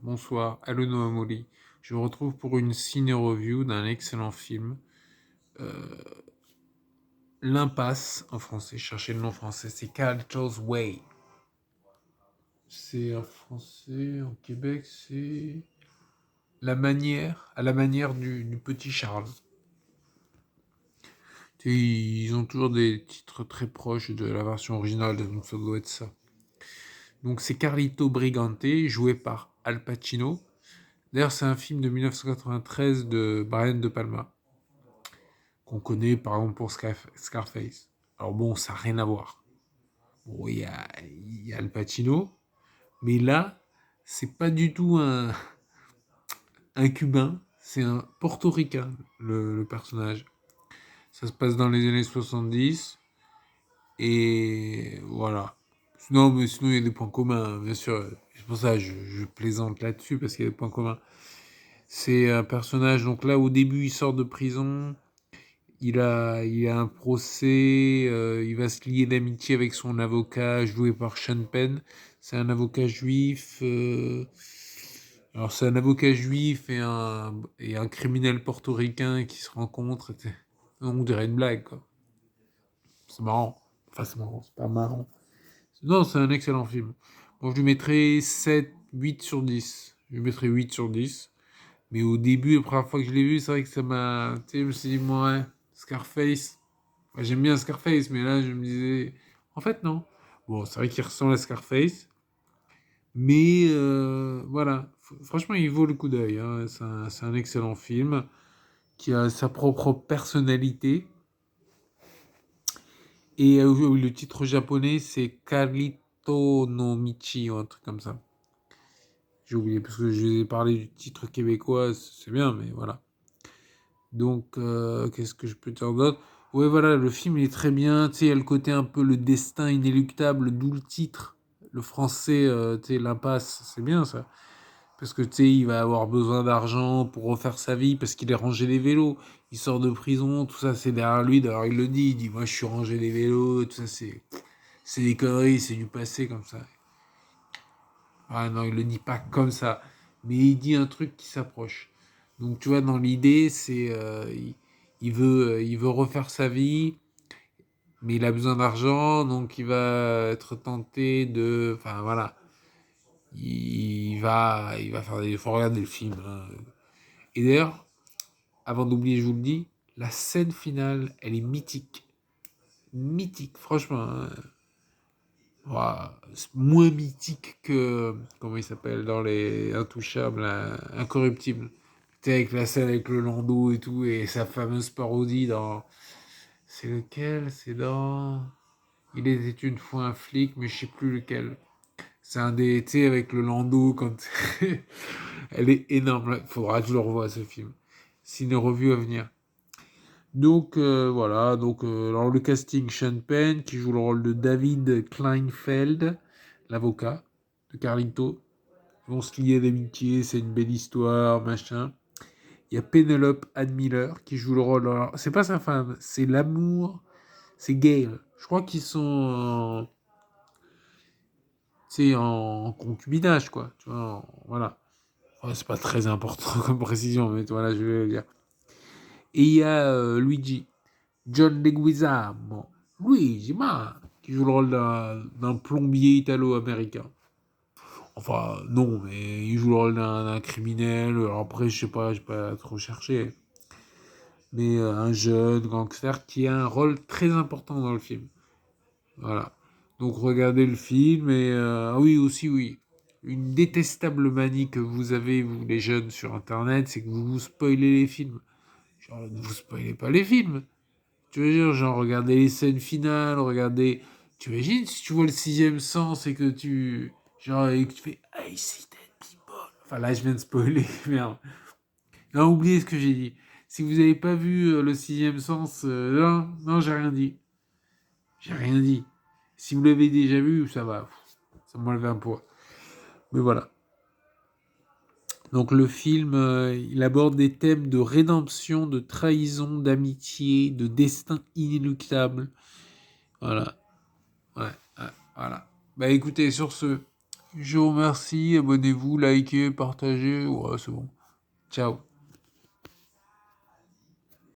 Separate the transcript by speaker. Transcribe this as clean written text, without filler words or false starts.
Speaker 1: bonsoir, hello Noamoli. Je vous retrouve pour une ciné-review d'un excellent film. Euh, L'Impasse, en français, cherchez le nom français, c'est Carlito's Way. C'est en français, en Québec, c'est à la manière du petit Charles. Et ils ont toujours des titres très proches de la version originale, donc ça doit être ça. Donc c'est Carlito Brigante, joué par Al Pacino. D'ailleurs, c'est un film de 1993 de Brian De Palma, qu'on connaît par exemple pour Scarface. Alors bon, ça n'a rien à voir. Bon, il y a Al Pacino, mais là, c'est pas du tout un Cubain, c'est un Portoricain, le personnage. Ça se passe dans les années 70, et voilà. Non, mais sinon, il y a des points communs, hein, bien sûr. C'est pour ça que je plaisante là-dessus, parce qu'il y a des points communs. C'est un personnage, donc là, au début, il sort de prison. Il a un procès, il va se lier d'amitié avec son avocat, joué par Sean Penn. C'est un avocat juif. Alors, c'est un avocat juif et un criminel portoricain qui se rencontrent. On dirait une blague, quoi. C'est marrant. Enfin, c'est marrant, c'est pas marrant. Non, c'est un excellent film. Bon, je lui mettrais 7, 8 sur 10. Je lui mettrais 8 sur 10. Mais au début, la première fois que je l'ai vu, c'est vrai que ça m'a. Tu sais, je me suis dit, moi, ouais, Scarface. Ouais, j'aime bien Scarface, mais là, je me disais. En fait, non. Bon, c'est vrai qu'il ressemble à Scarface. Mais voilà. Franchement, il vaut le coup d'œil, hein. C'est un excellent film qui a sa propre personnalité. Et oui, le titre japonais, c'est Karito no Michi, ou un truc comme ça. J'ai oublié, parce que je vous ai parlé du titre québécois, c'est bien, mais voilà. Donc, qu'est-ce que je peux dire d'autre? Ouais, voilà, le film il est très bien. Tu sais, il y a le côté un peu le destin inéluctable, d'où le titre. Le français, tu sais, l'impasse, c'est bien ça. Parce que tu sais, il va avoir besoin d'argent pour refaire sa vie, parce qu'il est rangé des vélos. Il sort de prison, tout ça, c'est derrière lui. D'ailleurs, il dit, moi, je suis rangé des vélos, tout ça, c'est des conneries, c'est du passé comme ça. Ah non, il le dit pas comme ça, mais il dit un truc qui s'approche. Donc tu vois, dans l'idée, il veut refaire sa vie, mais il a besoin d'argent, donc il va être tenté de, enfin voilà, il va faire il faut regarder le film, hein. Et d'ailleurs, avant d'oublier, je vous le dis, la scène finale, elle est mythique, mythique, franchement, hein. Ouah, c'est moins mythique que, comment il s'appelle, dans les Intouchables, Incorruptibles. Tu sais, avec la scène avec le landau et tout, et sa fameuse parodie dans... C'est lequel? C'est dans... Il était une fois un flic, mais je sais plus lequel. C'est un des, tu sais, avec le landau, quand... Elle est énorme, là. Faudra que je le revoie, ce film. Ciné-revue à venir. Donc voilà, donc alors le casting, Sean Penn qui joue le rôle de David Kleinfeld, l'avocat de Carlito. Ils vont se lier d'amitié, c'est une belle histoire, machin. Il y a Penelope Ann Miller qui joue le rôle. Alors, c'est pas sa femme, c'est l'amour, c'est Gail. Je crois qu'ils sont tu sais, en concubinage, quoi. Tu vois, voilà. Ouais, c'est pas très important comme précision, mais voilà, je vais le dire. Et il y a Luigi. John Leguizamo, Luigi, qui joue le rôle d'un plombier italo-américain. Enfin, non, mais il joue le rôle d'un criminel. Alors après, je sais pas, j'ai pas trop cherché. Mais un jeune gangster qui a un rôle très important dans le film. Voilà. Donc regardez le film et ah oui aussi oui. Une détestable manie que vous avez vous les jeunes sur internet, c'est que vous vous spoilez les films. Genre ne vous spoilez pas les films. Tu veux dire, genre, regarder les scènes finales, regarder. Tu imagines si tu vois le sixième sens et que tu. Genre, et que tu fais. I see dead people. Enfin, là, je viens de spoiler, merde. Non, oubliez ce que j'ai dit. Si vous n'avez pas vu le sixième sens, non, non, j'ai rien dit. J'ai rien dit. Si vous l'avez déjà vu, ça va. Ça m'enlève un poids. Mais voilà. Donc, le film, il aborde des thèmes de rédemption, de trahison, d'amitié, de destin inéluctable. Voilà. Ouais, ouais, voilà. Bah écoutez, sur ce, Je vous remercie, abonnez-vous, likez, partagez, ouais, c'est bon. Ciao.